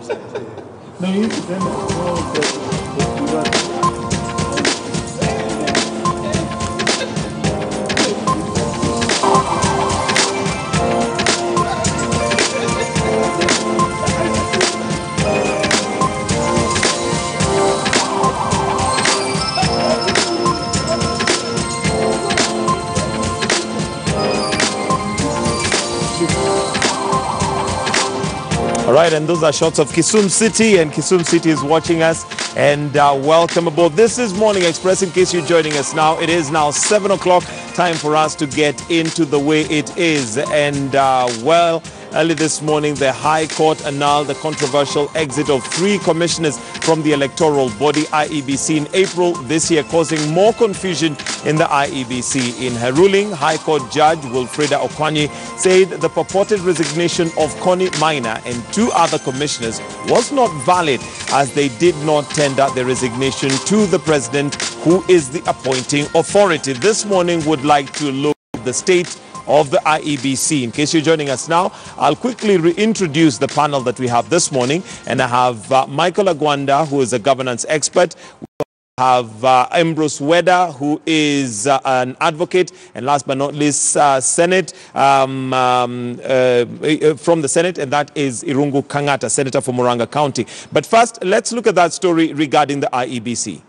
No, you need to send All right, and those are shots of Kisumu City, and Kisumu City is watching us, and welcome aboard. This is Morning Express. In case you're joining us now, it is now 7 o'clock, time for us to get into the way it is. And well, early this morning, the High Court annulled the controversial exit of 3 commissioners from the electoral body IEBC in April this year, causing more confusion in the IEBC. In her ruling, High Court Judge Wilfreda Okwanyi said the purported resignation of Connie Maina and 2 other commissioners was not valid, as they did not tender their resignation to the president, who is the appointing authority. This morning would like to look at the state of the IEBC. In case you're joining us now, I'll quickly reintroduce the panel that we have this morning. And I have Michael Laquanda, who is a governance expert. We have Ambrose Weda, who is an advocate. And last but not least, Senate, from the Senate, and that is Irungu Kangata, Senator for Murang'a County. But first, let's look at that story regarding the IEBC.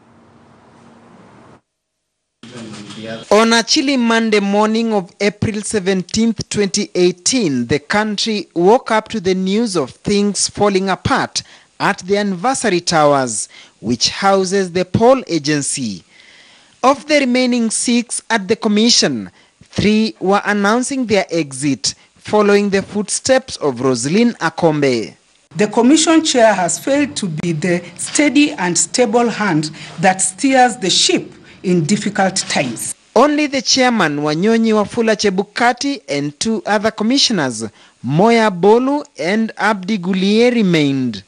On a chilly Monday morning of April 17, 2018, the country woke up to the news of things falling apart at the Anniversary Towers, which houses the poll agency. Of the remaining 6 at the commission, 3 were announcing their exit, following the footsteps of Roslyn Akombe. The commission chair has failed to be the steady and stable hand that steers the ship in difficult times. Only the chairman, Wanyonyi Wafula Chebukati, and 2 other commissioners, Moya Bolu and Abdi Gulie, remained.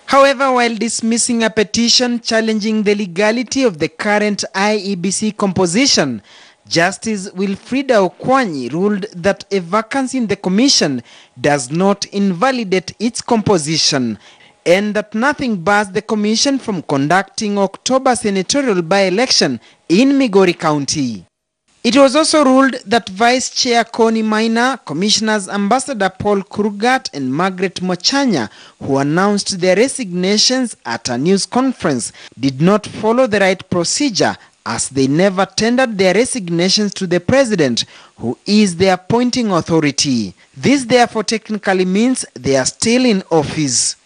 However, while dismissing a petition challenging the legality of the current IEBC composition, Justice Wilfreda Okwanyi ruled that a vacancy in the commission does not invalidate its composition, and that nothing bars the commission from conducting October senatorial by-election in Migori County. It was also ruled that Vice Chair Connie Maina, Commissioners Ambassador Paul Krugat and Margaret Mochanya, who announced their resignations at a news conference, did not follow the right procedure, as they never tendered their resignations to the president, who is the appointing authority. This therefore technically means they are still in office.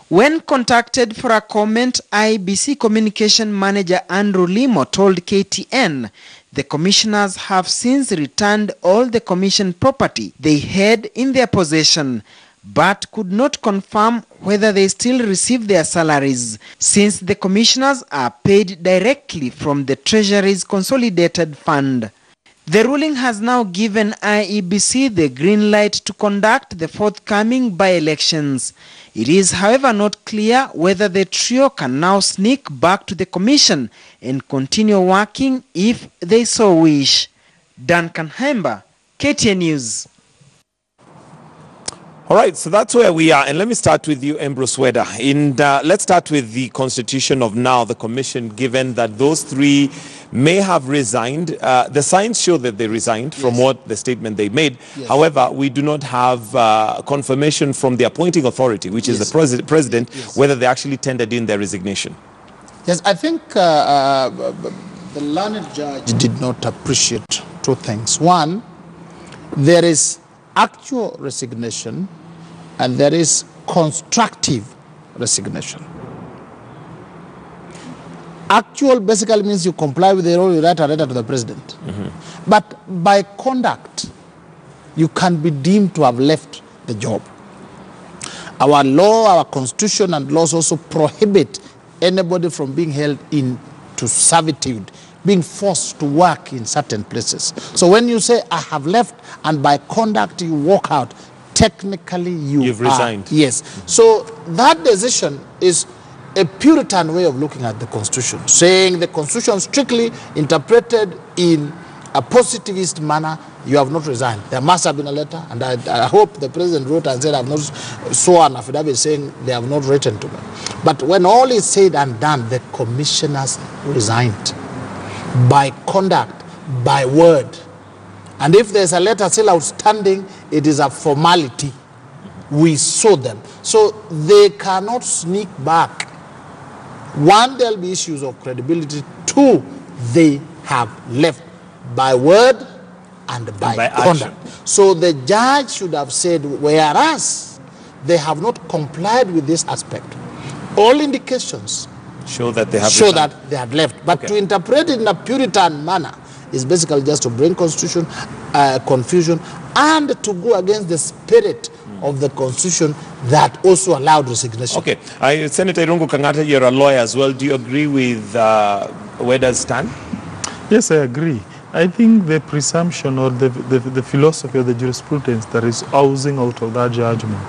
When contacted for a comment, IEBC Communication Manager Andrew Limo told KTN the commissioners have since returned all the commission property they had in their possession, but could not confirm whether they still receive their salaries, since the commissioners are paid directly from the Treasury's Consolidated Fund. The ruling has now given IEBC the green light to conduct the forthcoming by-elections. It is, however, not clear whether the trio can now sneak back to the commission and continue working if they so wish. Duncan Hemba, KTN News. All right, so that's where we are. And let me start with you, Ambrose Weda. Let's start with the constitution of now, the commission, given that those 3 may have resigned. The signs show that they resigned from what the statement they made. Yes. However, we do not have confirmation from the appointing authority, which is the president, whether they actually tendered in their resignation. Yes, I think the learned judge did not appreciate 2 things. One, there is actual resignation and there is constructive resignation. Actual basically means you comply with the rule, you write a letter to the president. But by conduct, you can be deemed to have left the job. Our law, our constitution and laws also prohibit anybody from being held into servitude, being forced to work in certain places. So when you say, I have left, and by conduct you walk out, technically you've resigned. Yes. So that decision is a Puritan way of looking at the Constitution, saying the Constitution strictly interpreted in a positivist manner you have not resigned. There must have been a letter, and I hope the president wrote and said, I have not saw an affidavit saying they have not written to me. But when all is said and done, the commissioners resigned by conduct, by word. And if there's a letter still outstanding, it is a formality. We saw them. So they cannot sneak back. One, there'll be issues of credibility. Two, they have left by word and by conduct. Action. So the judge should have said, whereas they have not complied with this aspect, all indications show that they have that they had left. But to interpret it in a Puritan manner is basically just to bring constitution confusion and to go against the spirit of the constitution that also allowed resignation. Okay, Senator Irungu Kangata, you're a lawyer as well. Do you agree with where does stand? Yes, I agree. I think the presumption or the philosophy of the jurisprudence that is oozing out of that judgment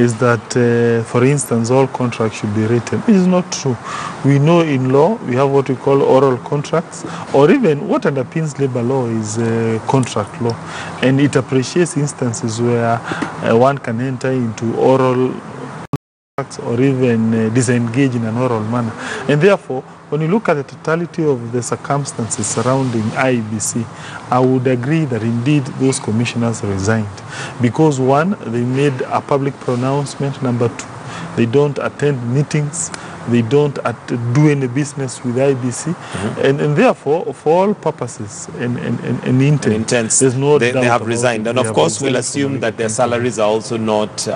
is that, for instance, all contracts should be written. It is not true. We know in law we have what we call oral contracts, or even what underpins labor law is contract law, and it appreciates instances where one can enter into oral contracts or even disengage in an oral manner. And therefore, when you look at the totality of the circumstances surrounding IEBC, I would agree that indeed those commissioners resigned. Because one, they made a public pronouncement. Number two, they don't attend meetings. They don't do any business with IEBC. And therefore, for all purposes and intents, there's no doubt they have resigned. And of course, we'll assume that their salaries are also not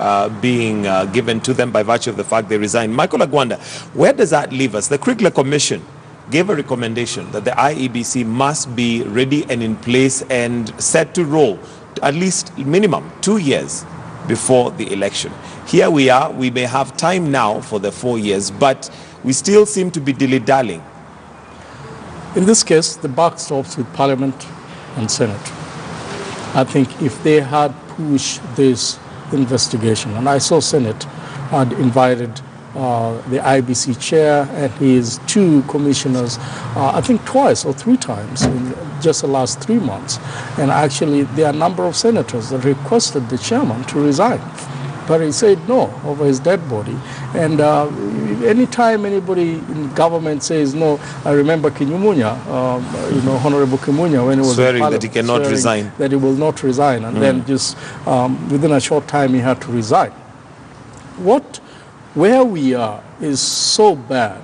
being given to them by virtue of the fact they resigned. Michael Laquanda, where does that leave us? The Crickler Commission gave a recommendation that the IEBC must be ready and in place and set to roll at least minimum 2 years before the election. Here we are, we may have time now for the 4 years, but we still seem to be dilly-dallying. In this case, the buck stops with Parliament and Senate. I think if they had pushed this investigation, and I saw Senate had invited the IEBC chair and his two commissioners, I think twice or three times in just the last 3 months. And actually, there are a number of senators that requested the chairman to resign. But he said no over his dead body. And anytime anybody in government says no, I remember Kinyumunya, Honorable Kimunya, when he was swearing that he cannot resign. That he will not resign. And then just within a short time, he had to resign. Where we are is so bad.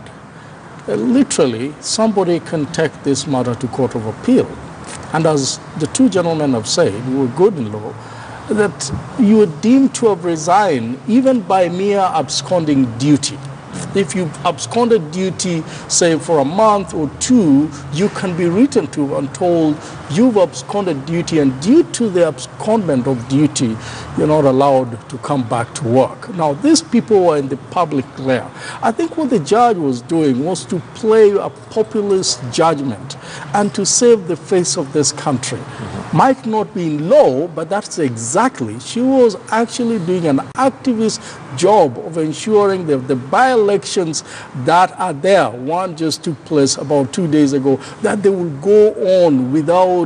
Literally, somebody can take this matter to Court of Appeal. And as the two gentlemen have said, who were good in law, that you are deemed to have resigned even by mere absconding duty. If you've absconded duty, say for a month or two, you can be written to and told you've absconded duty, and due to the abscondment of duty, you're not allowed to come back to work. Now, these people were in the public glare. I think what the judge was doing was to play a populist judgment and to save the face of this country. Might not be in law, but that's exactly. She was actually doing an activist job of ensuring that the by-elections that are there, one just took place about 2 days ago, that they will go on without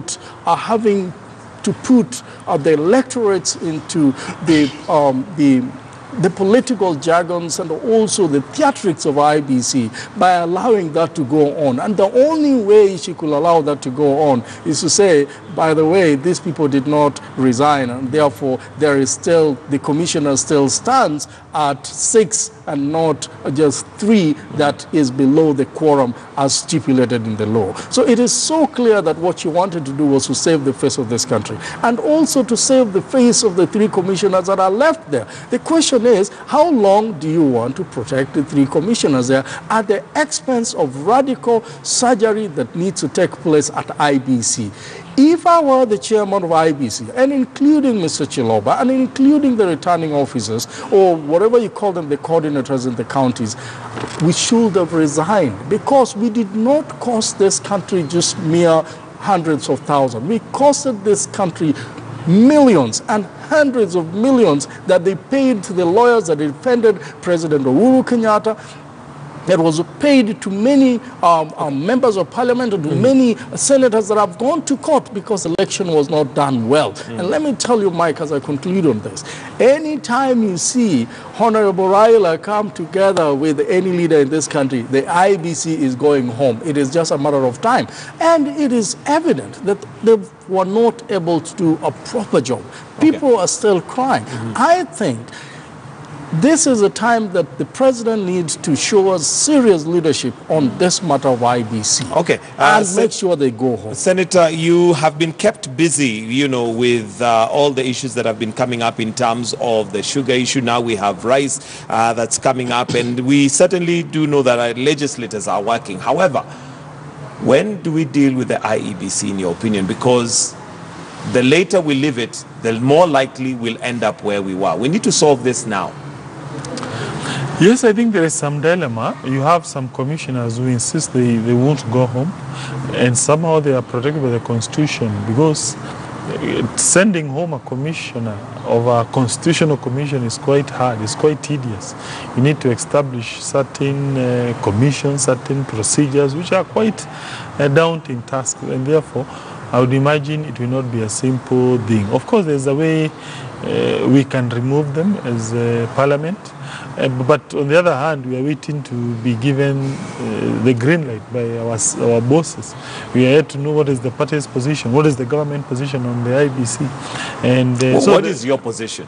having to put the electorates into the political jargons and also the theatrics of IEBC by allowing that to go on. And the only way she could allow that to go on is to say, by the way, these people did not resign, and therefore there is still, the commissioner still stands at 6 and not just 3 that is below the quorum as stipulated in the law. So it is so clear that what she wanted to do was to save the face of this country and also to save the face of the 3 commissioners that are left there. The question is, how long do you want to protect the 3 commissioners there at the expense of radical surgery that needs to take place at IEBC? If I were the chairman of IEBC, and including Mr. Chiloba, and including the returning officers, or whatever you call them, the coordinators in the counties, we should have resigned, because we did not cost this country just mere hundreds of thousands. We costed this country millions and hundreds of millions that they paid to the lawyers that defended President Uhuru Kenyatta, that was paid to many members of parliament, to many senators that have gone to court because the election was not done well. And let me tell you, Mike, as I conclude on this, anytime you see Honorable Raila come together with any leader in this country, the IEBC is going home. It is just a matter of time. And it is evident that they were not able to do a proper job. People are still crying. I think this is a time that the president needs to show us serious leadership on this matter of IBC. Okay. And make sure they go home. Senator, you have been kept busy, you know, with all the issues that have been coming up in terms of the sugar issue. Now we have rice that's coming up, and we certainly do know that our legislators are working. However, when do we deal with the IEBC, in your opinion? Because the later we leave it, the more likely we'll end up where we were. We need to solve this now. Yes, I think there is some dilemma. You have some commissioners who insist they won't go home, and somehow they are protected by the Constitution, because sending home a commissioner of a constitutional commission is quite hard, it's quite tedious. You need to establish certain commissions, certain procedures, which are quite a daunting task, and therefore I would imagine it will not be a simple thing. Of course, there's a way we can remove them as Parliament. But on the other hand, we are waiting to be given the green light by our bosses. We are yet to know what is the party's position, what is the government position on the IBC. And so what is your position?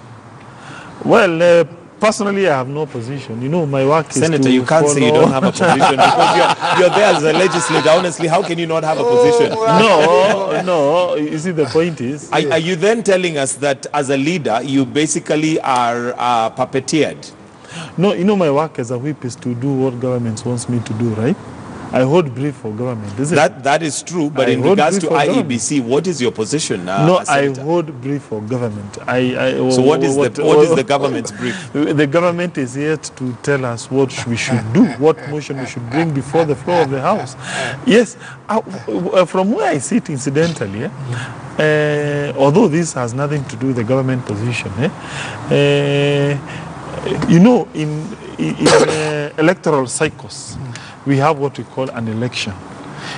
Well, personally, I have no position. You know, my work is Senator, you can't say you don't have a position because you're there as a legislator. Honestly, how can you not have a position? No. You see, the point is... Are you then telling us that as a leader, you basically are puppeteered? No, you know, my work as a whip is to do what government wants me to do, right? I hold brief for government. That is true, but in regards to IEBC, what is your position? No, I hold brief for government. So what is the government's brief? The government is yet to tell us what we should do, what motion we should bring before the floor of the House. Yes, from where I sit, incidentally, although this has nothing to do with the government position, you know, in electoral cycles, we have what we call an election.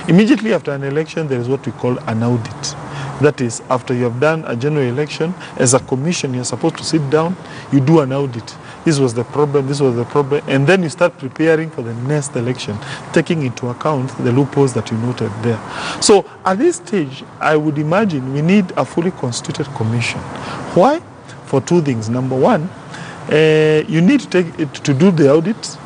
Immediately after an election, there is what we call an audit. That is, after you have done a general election, as a commission, you're supposed to sit down, you do an audit. This was the problem, this was the problem, and then you start preparing for the next election, taking into account the loopholes that you noted there. So at this stage, I would imagine we need a fully constituted commission. Why? For two things. Number one, you need to take it to do the audit.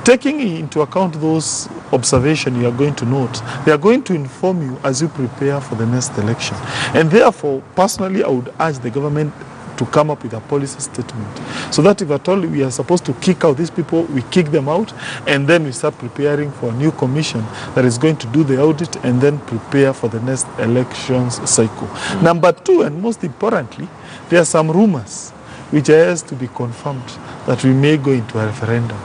Taking into account those observations you are going to note, they are going to inform you as you prepare for the next election. And therefore, personally, I would urge the government to come up with a policy statement, so that if at all we are supposed to kick out these people, we kick them out, and then we start preparing for a new commission that is going to do the audit and then prepare for the next elections cycle. Number two, and most importantly, there are some rumors which has to be confirmed that we may go into a referendum.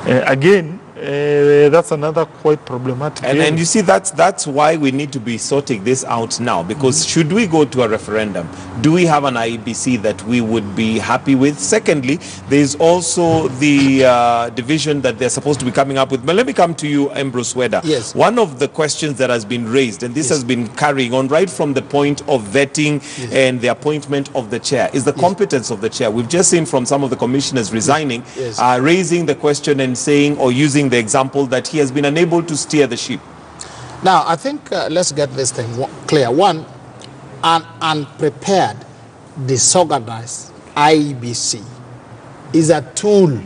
Again, that's another quite problematic area. And you see, that's why we need to be sorting this out now, because should we go to a referendum, do we have an IEBC that we would be happy with? Secondly, there's also the division that they're supposed to be coming up with. But let me come to you, Ambrose Weda. Yes. One of the questions that has been raised, and this has been carrying on right from the point of vetting and the appointment of the chair, is the competence of the chair. We've just seen from some of the commissioners resigning, raising the question and saying, or using the example that he has been unable to steer the ship. Now, I think let's get this thing clear. One, an unprepared, disorganized IEBC is a tool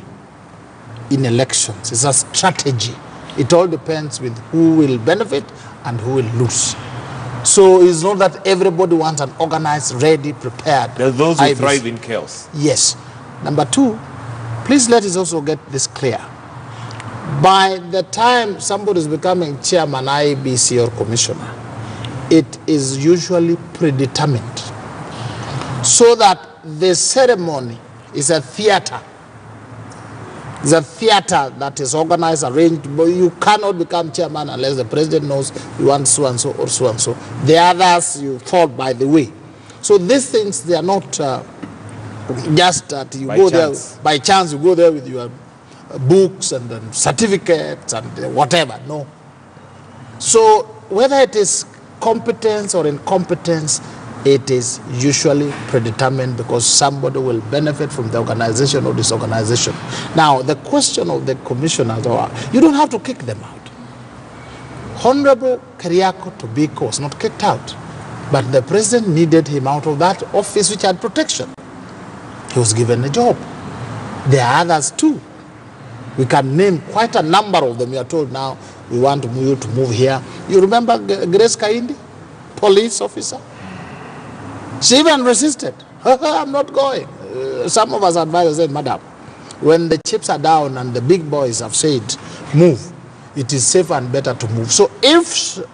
in elections. It's a strategy. It all depends with who will benefit and who will lose. So it's not that everybody wants an organized, ready, prepared There are those who IEBC. thrive in chaos. Yes. Number two, please let us also get this clear. By the time somebody is becoming chairman, IEBC or commissioner, it is usually predetermined, so that the ceremony is a theater. It's a theater that is organized, arranged, but you cannot become chairman unless the president knows you want so and so or so and so. The others you fall by the way. So these things, they are not just that you By go chance. there by chance. You go there with your books and certificates and whatever. No. So whether it is competence or incompetence, it is usually predetermined because somebody will benefit from the organization or disorganization. Now, the question of the commissioners, you don't have to kick them out. Honorable Kariako Tobiko was not kicked out, but the president needed him out of that office which had protection. He was given a job. There are others too. We can name quite a number of them. We are told now, we want you to move here. You remember Grace Kaindi, police officer? She even resisted. I'm not going. Some of us advisors said, Madam, when the chips are down and the big boys have said, move, it is safer and better to move. So if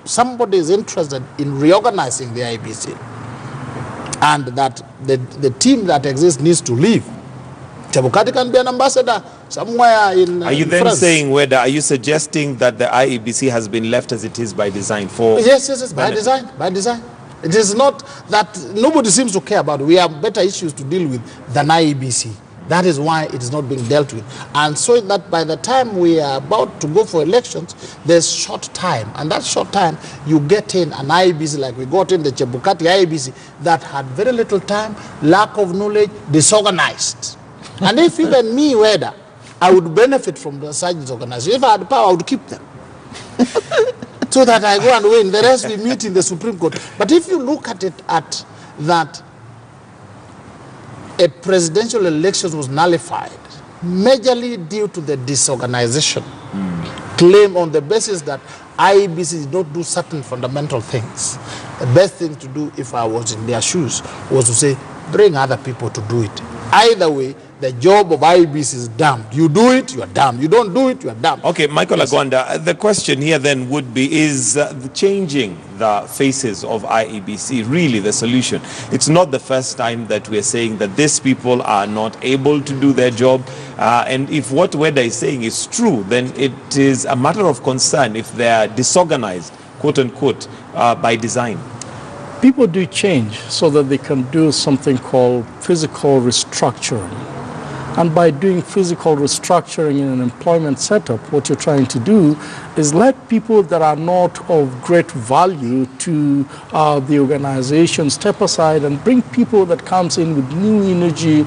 somebody is interested in reorganizing the IEBC and that the team that exists needs to leave, Chebukati can be an ambassador somewhere in Are you then France. saying, are you suggesting that the IEBC has been left as it is by design for... Yes, by design. It is not that nobody seems to care about it. We have better issues to deal with than IEBC. That is why it is not being dealt with. And so that by the time we are about to go for elections, there's short time. And that short time, you get in an IEBC like we got in the Chebukati IEBC that had very little time, lack of knowledge, disorganized. And if even me, Weda, I would benefit from the such disorganization. If I had power, I would keep them. So that I go and win. The rest we meet in the Supreme Court. But if you look at it at that a presidential election was nullified, majorly due to the disorganization, claim on the basis that IEBC did not do certain fundamental things. The best thing to do, if I was in their shoes, was to say, bring other people to do it. Either way, the job of IEBC is damned. You do it, you are damned. You don't do it, you are damned. Okay, Michael Laquanda, the question here then would be, is changing the faces of IEBC really the solution? It's not the first time that we are saying that these people are not able to do their job. And if what Weda is saying is true, then it is a matter of concern if they are disorganized, quote unquote, by design. People do change so that they can do something called physical restructuring. And by doing physical restructuring in an employment setup, what you're trying to do is let people that are not of great value to the organization step aside and bring people that comes in with new energy,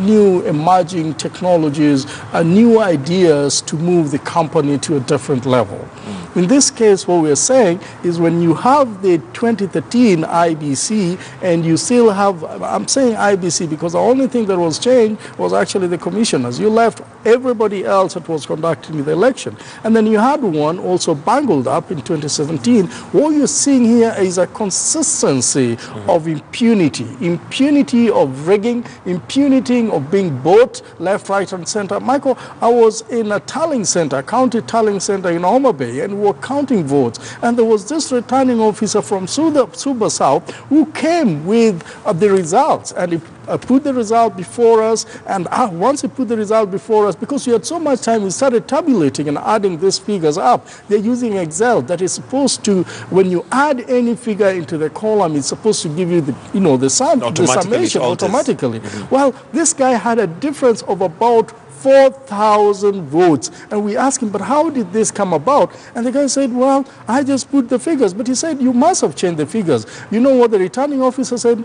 new emerging technologies, new ideas to move the company to a different level. In this case, what we're saying is when you have the 2013 IBC and you still have, I'm saying IBC because the only thing that was changed was actually the commissioners. You left everybody else that was conducting the election. And then you had one also bungled up in 2017. What you're seeing here is a consistency of impunity. Impunity of rigging, impunity of being bought left, right, and center. Michael, I was in a tallying center, county tallying center in Homa Bay, and we were counting votes. And there was this returning officer from Suba South who came with the results. And he put the result before us, and once he put the result before us, because we had so much time, we started tabulating and adding these figures up. They're using Excel that is supposed to, when you add any figure into the column, it's supposed to give you the, the summation automatically. Well, this guy had a difference of about 4,000 votes. And we asked him, but how did this come about? And the guy said, well, I just put the figures. But he said, you must have changed the figures. You know what the returning officer said?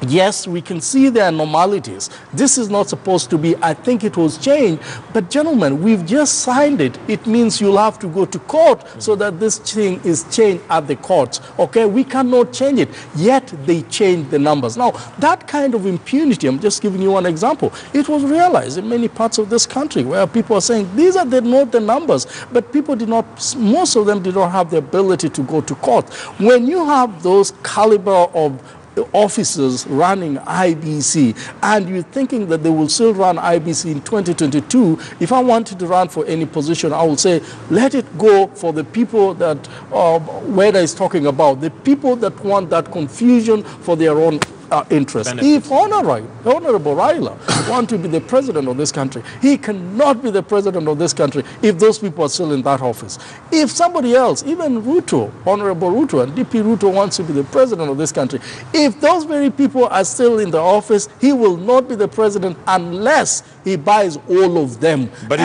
Yes, we can see the anomalies. This is not supposed to be, I think it was changed. But gentlemen, we've just signed it. It means you'll have to go to court so that this thing is changed at the courts. Okay, we cannot change it. Yet they changed the numbers. Now, that kind of impunity, I'm just giving you one example. It was realized in many parts of this country where people are saying, these are not the numbers. But people did not, most of them did not have the ability to go to court. When you have those caliber of officers running IBC and you're thinking that they will still run IBC in 2022, if I wanted to run for any position, I would say let it go for the people that Weda is talking about, the people that want that confusion for their own interest. Benefit. If Honorable Raila want to be the president of this country, he cannot be the president of this country if those people are still in that office. If somebody else, even Ruto, Honorable Ruto and DP Ruto wants to be the president of this country, if those very people are still in the office, he will not be the president unless he buys all of them. But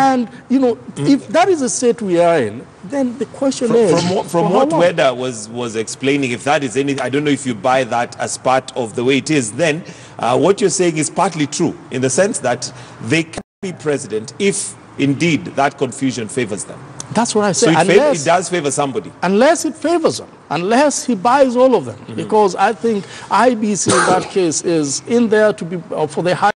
if that is the state we are in, then the question is... From what Weda was explaining, if that is any... I don't know if you buy that as part of the way it is, then what you're saying is partly true, in the sense that they can be president if indeed that confusion favors them. That's what I say. So it does favor somebody. Unless it favors them. Unless he buys all of them. Because I think IEBC in that case is in there to be for the high...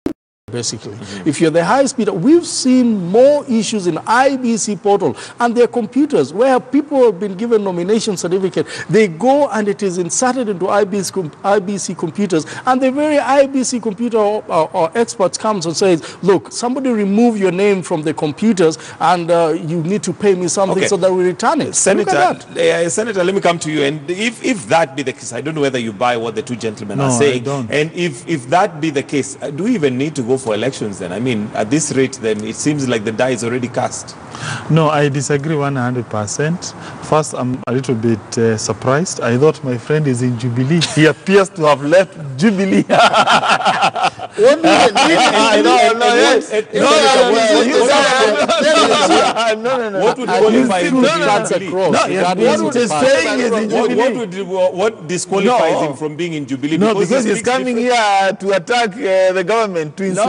Basically, if you're the highest bidder, we've seen more issues in IEBC portal and their computers where people have been given nomination certificate. They go and it is inserted into IEBC computers, and the very IEBC computer or experts comes and says, look, somebody remove your name from the computers and you need to pay me something so that we return it. Senator, Senator, let me come to you. And if that be the case, I don't know whether you buy what the two gentlemen are saying. I don't. And if that be the case, do we even need to go for elections then? I mean, at this rate, then it seems like the die is already cast. No, I disagree 100%. First, I'm a little bit surprised. I thought my friend is in Jubilee. He appears to have left Jubilee. What would qualify him? What disqualifies him from being in Jubilee? No, because he's coming here to attack the government, to insinuate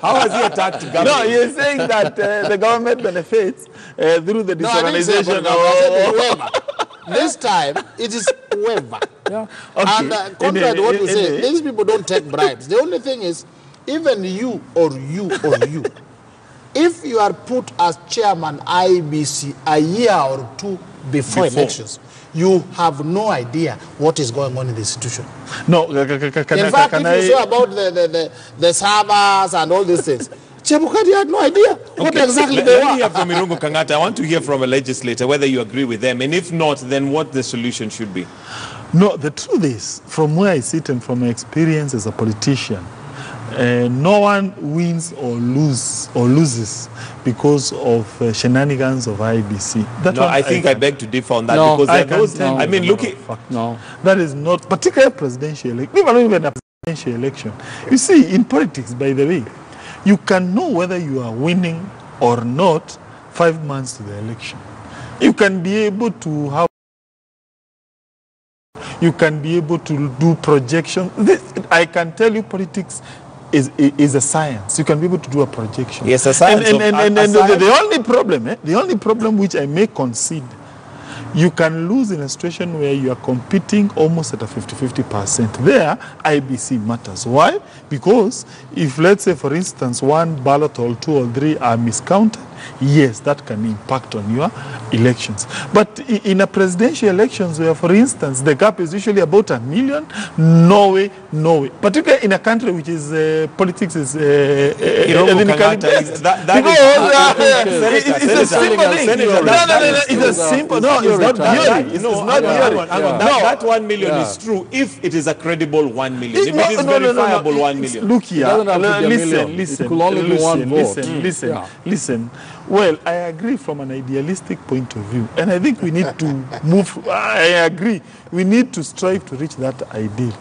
How has he attacked the government? No, you're saying that the government benefits through the disorganization This time, it is whoever. Okay. And contrary to what we say, these people don't take bribes. The only thing is, even you or you, if you are put as chairman IEBC a year or two before elections, you have no idea what is going on in the institution. No, In fact, if you say about the servers and all these things, Chebukati had no idea what exactly they were. Let me hear from Irungu Kangata. I want to hear from a legislator whether you agree with them, and if not, then what the solution should be. No, the truth is, from where I sit and from my experience as a politician, no one wins or loses because of shenanigans of IEBC. I think I beg to differ on that, because that is not, particularly presidential election, even a presidential election. You see, in politics, by the way, you can know whether you are winning or not 5 months to the election. You can be able to have, you can be able to do projections. I can tell you politics is a science. You can be able to do a projection. Yes, a science. The only problem which I may concede, you can lose in a situation where you are competing almost at a 50-50%. There, IEBC matters. Why? Because if, let's say, for instance, one ballot or two or three are miscounted, yes, that can impact on your elections. But in a presidential elections where, for instance, the gap is usually about 1 million, no way. Particularly in a country which is, politics is ethnically based. It's a simple thing. It's a simple, it's not theory. That 1 million is true if it is a credible 1 million. If it is verifiable 1 million. Look here, listen. Well, I agree from an idealistic point of view, and I think we need to move. I agree. We need to strive to reach that ideal.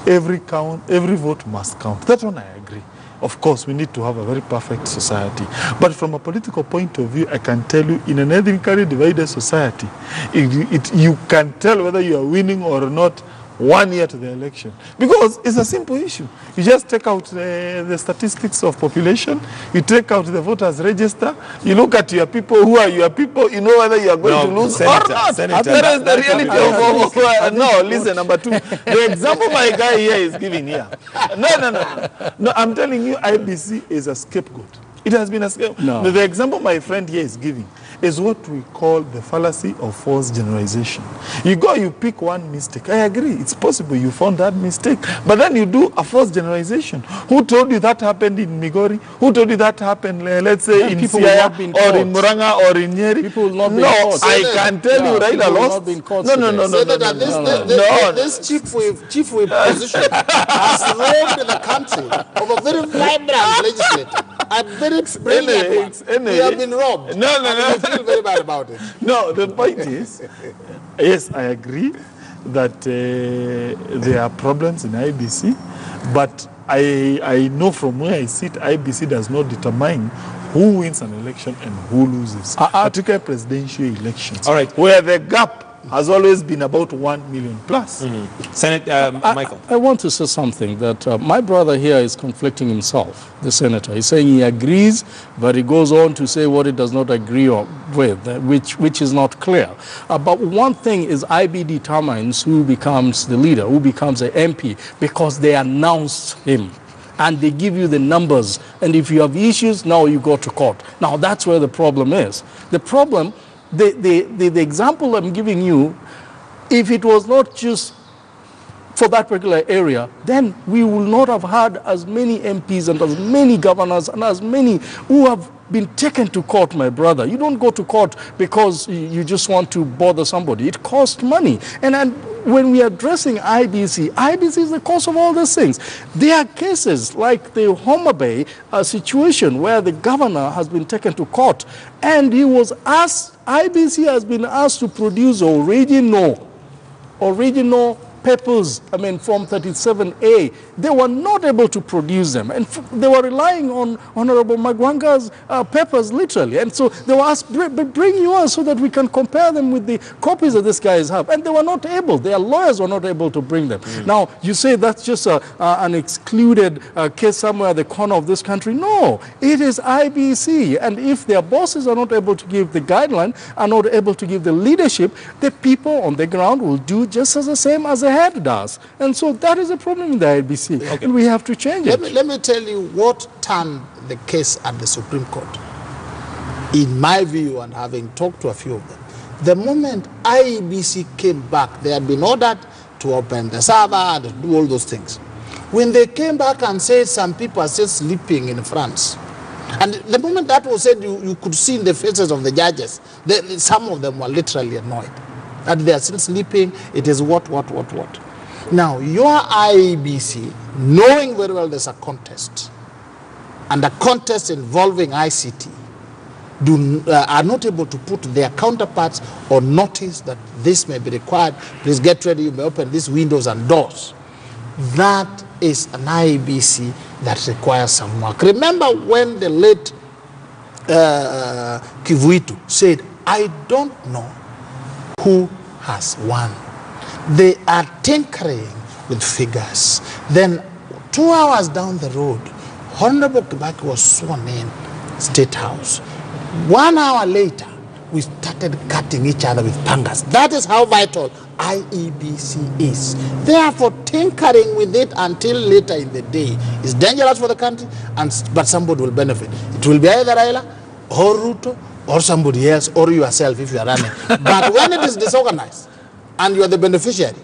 Every vote must count. That one I agree. Of course, we need to have a very perfect society. But from a political point of view, I can tell you, in an ethnically divided society, you can tell whether you are winning or not 1 year to the election. Because it's a simple issue. You just take out the statistics of population, you take out the voters register, you look at your people, who are your people, you know whether you are going to lose or not. That is the reality of no, listen, number two. The example my guy here is giving here. No, I'm telling you, IEBC is a scapegoat. It has been a scapegoat. The example my friend here is giving is what we call the fallacy of false generalization. You go, you pick one mistake. I agree, it's possible you found that mistake, but then you do a false generalization. Who told you that happened in Migori? Who told you that happened, let's say, in Siaya or in Muranga or in Nyeri? People will not be no, caught. I can tell you, right? This chief whip position has roamed the country of a very vibrant legislator. A very brilliant one. We have been robbed. No. We feel very bad about it. No, the point is, yes, I agree that there are problems in IEBC, but I know from where I sit, IEBC does not determine who wins an election and who loses, particularly presidential elections. All right. Where the gap has always been about 1 million plus. Senator Michael. I want to say something that my brother here is conflicting himself, the senator. He's saying he agrees, but he goes on to say what he does not agree with, which is not clear. But one thing is IB determines who becomes the leader, who becomes an MP, because they announce him. And they give you the numbers. And if you have issues, now you go to court. Now that's where the problem is. The problem, the example I'm giving you, if it was not just for that particular area, then we will not have had as many MPs and as many governors and as many who have been taken to court, my brother. You don't go to court because you just want to bother somebody. It costs money. And when we are addressing IEBC, IEBC is the cause of all these things. There are cases like the Homa Bay situation where the governor has been taken to court and he was asked, IEBC has been asked to produce original papers, from 37A. They were not able to produce them. And they were relying on Honorable Magwanga's papers, literally. And so they were asked, bring yours so that we can compare them with the copies that these guys have. And they were not able. Their lawyers were not able to bring them. Now, you say that's just an excluded case somewhere at the corner of this country. No, it is IEBC. And if their bosses are not able to give the guideline, are not able to give the leadership, the people on the ground will do just as the same as the head does. And so that is a problem in the IEBC. Okay. And we have to change it. Let me tell you what turned the case at the Supreme Court. In my view, and having talked to a few of them, the moment IEBC came back, they had been ordered to open the server and do all those things. When they came back and said some people are still sleeping in France, and the moment that was said, you could see in the faces of the judges, some of them were literally annoyed that they are still sleeping. It is what. Now, your IEBC, knowing very well there's a contest, and a contest involving ICT, are not able to put their counterparts on notice that this may be required. Please get ready, you may open these windows and doors. That is an IEBC that requires some work. Remember when the late Kivuitu said, I don't know who has won. They are tinkering with figures. Then 2 hours down the road, Honorable Kibaki was sworn in State House. 1 hour later, we started cutting each other with pangas. That is how vital IEBC is. Therefore, tinkering with it until later in the day is dangerous for the country, but somebody will benefit. It will be either Raila or Ruto or somebody else, or yourself if you are running. But when it is disorganized and you are the beneficiary,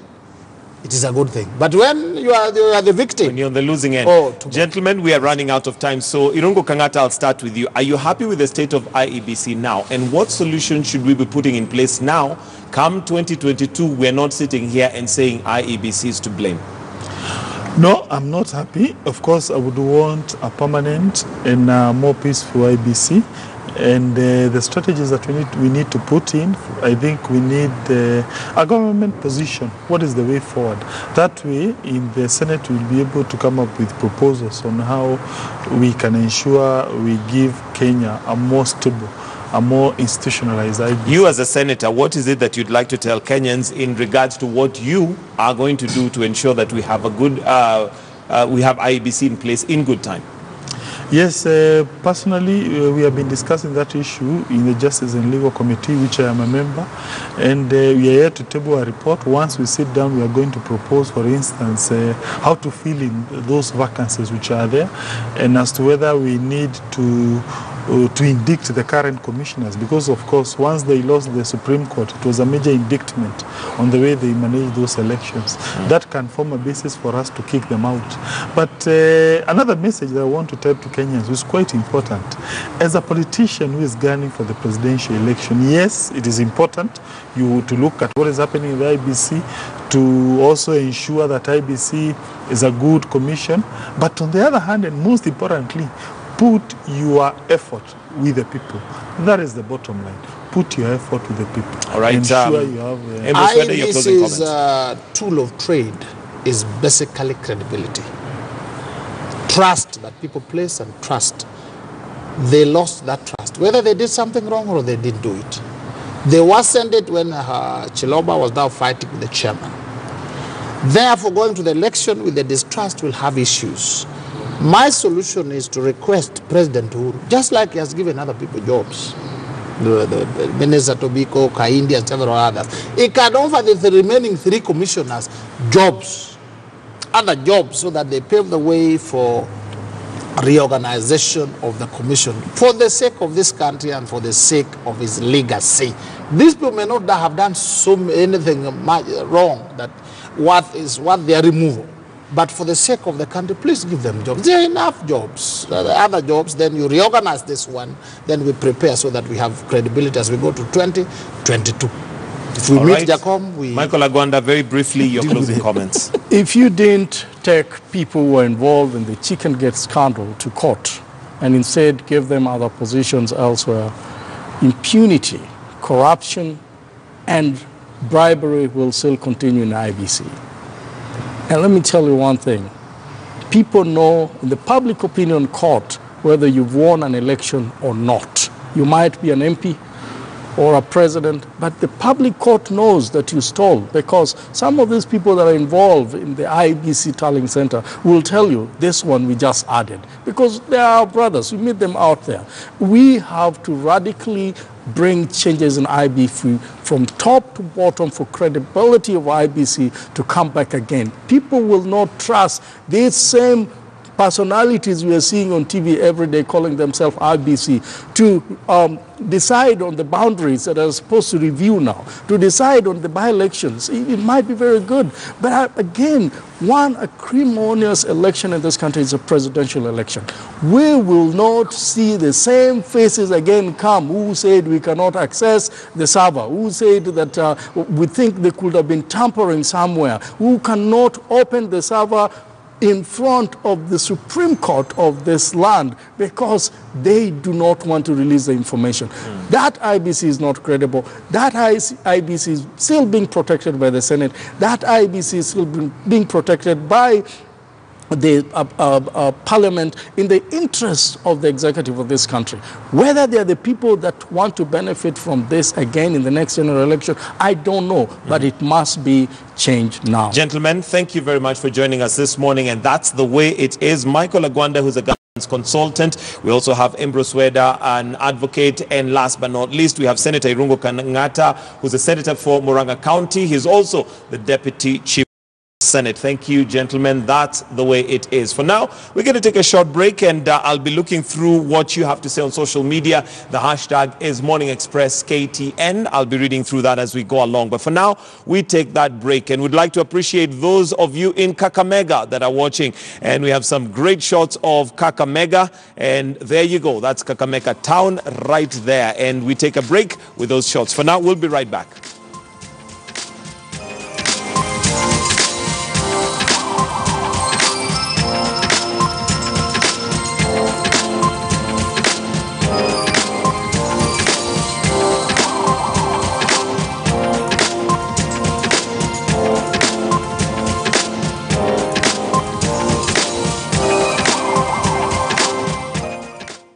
it is a good thing. But when you are the victim, when you're on the losing end. Gentlemen, we are running out of time. So Irungo Kangata, I'll start with you. Are you happy with the state of IEBC now? And what solution should we be putting in place now? Come 2022, we're not sitting here and saying IEBC is to blame. No, I'm not happy. Of course, I would want a permanent and more peaceful IEBC. And the strategies that we need to put in, I think we need a government position. What is the way forward? That way, in the Senate, we'll be able to come up with proposals on how we can ensure we give Kenya a more stable, a more institutionalized IEBC. You as a senator, what is it that you'd like to tell Kenyans in regards to what you are going to do to ensure that we have a good, we have IEBC in place in good time? Yes, personally, we have been discussing that issue in the Justice and Legal Committee, which I am a member, and we are here to table a report. Once we sit down, we are going to propose, for instance, how to fill in those vacancies which are there, and as to whether we need to to indict the current commissioners, because of course once they lost the Supreme Court, it was a major indictment on the way they managed those elections. That can form a basis for us to kick them out. But another message that I want to tell to Kenyans is quite important. As a politician who is gunning for the presidential election, yes, it is important you to look at what is happening in the IEBC, to also ensure that IEBC is a good commission, but on the other hand, and most importantly, put your effort with the people. That is the bottom line. Put your effort with the people. All right. Ensure you have... IEBC's tool of trade is basically credibility. Trust that people place and trust. They lost that trust. Whether they did something wrong or they didn't do it. They worsened it when Chiloba was now fighting with the chairman. Therefore, going to the election with the distrust will have issues. My solution is to request President Uhuru, just like he has given other people jobs, the Minister Tobiko, Kaindi, and several others, he can offer the remaining 3 commissioners jobs, other jobs, so that they pave the way for reorganization of the commission for the sake of this country and for the sake of his legacy. These people may not have done anything wrong that what they are removing, but for the sake of the country, please give them jobs. There are enough jobs. Other jobs, then you reorganize this one, then we prepare so that we have credibility as we go to 2022. If we meet Jacom, we... Michael Laquanda, very briefly, your closing comments. If you didn't take people who were involved in the chicken gate scandal to court and instead give them other positions elsewhere, impunity, corruption, and bribery will still continue in IEBC. And let me tell you one thing. People know in the public opinion court whether you've won an election or not. You might be an MP or a president, but the public court knows that you stole, because some of these people that are involved in the IEBC tallying center will tell you, this one we just added, because they are our brothers. We meet them out there. We have to radically bring changes in IEBC from top to bottom for credibility of IEBC to come back again. People will not trust these same personalities we are seeing on TV every day calling themselves IEBC to decide on the boundaries that are supposed to review now, to decide on the by-elections. It might be very good, but again, one acrimonious election in this country is a presidential election. We will not see the same faces again come who said we cannot access the server, who said that we think they could have been tampering somewhere, who cannot open the server in front of the Supreme Court of this land because they do not want to release the information. That IEBC is not credible. That IEBC is still being protected by the Senate. That IEBC is still being protected by the parliament in the interest of the executive of this country. Whether they are the people that want to benefit from this again in the next general election, I don't know, but it must be changed now. Gentlemen, thank you very much for joining us this morning, and that's the way it is. Michael Laquanda, who's a governance consultant. We also have Ambrose Weda, an advocate, and last but not least, we have Senator Irungo Kangata, who's a senator for Murang'a County. He's also the deputy chief Senate. Thank you, gentlemen. That's the way it is. For now, we're going to take a short break, and I'll be looking through what you have to say on social media. The hashtag is Morning Express KTN. I'll be reading through that as we go along. But for now, we take that break, and we'd like to appreciate those of you in Kakamega that are watching. And we have some great shots of Kakamega, and there you go. That's Kakamega town right there. And we take a break with those shots. For now, we'll be right back.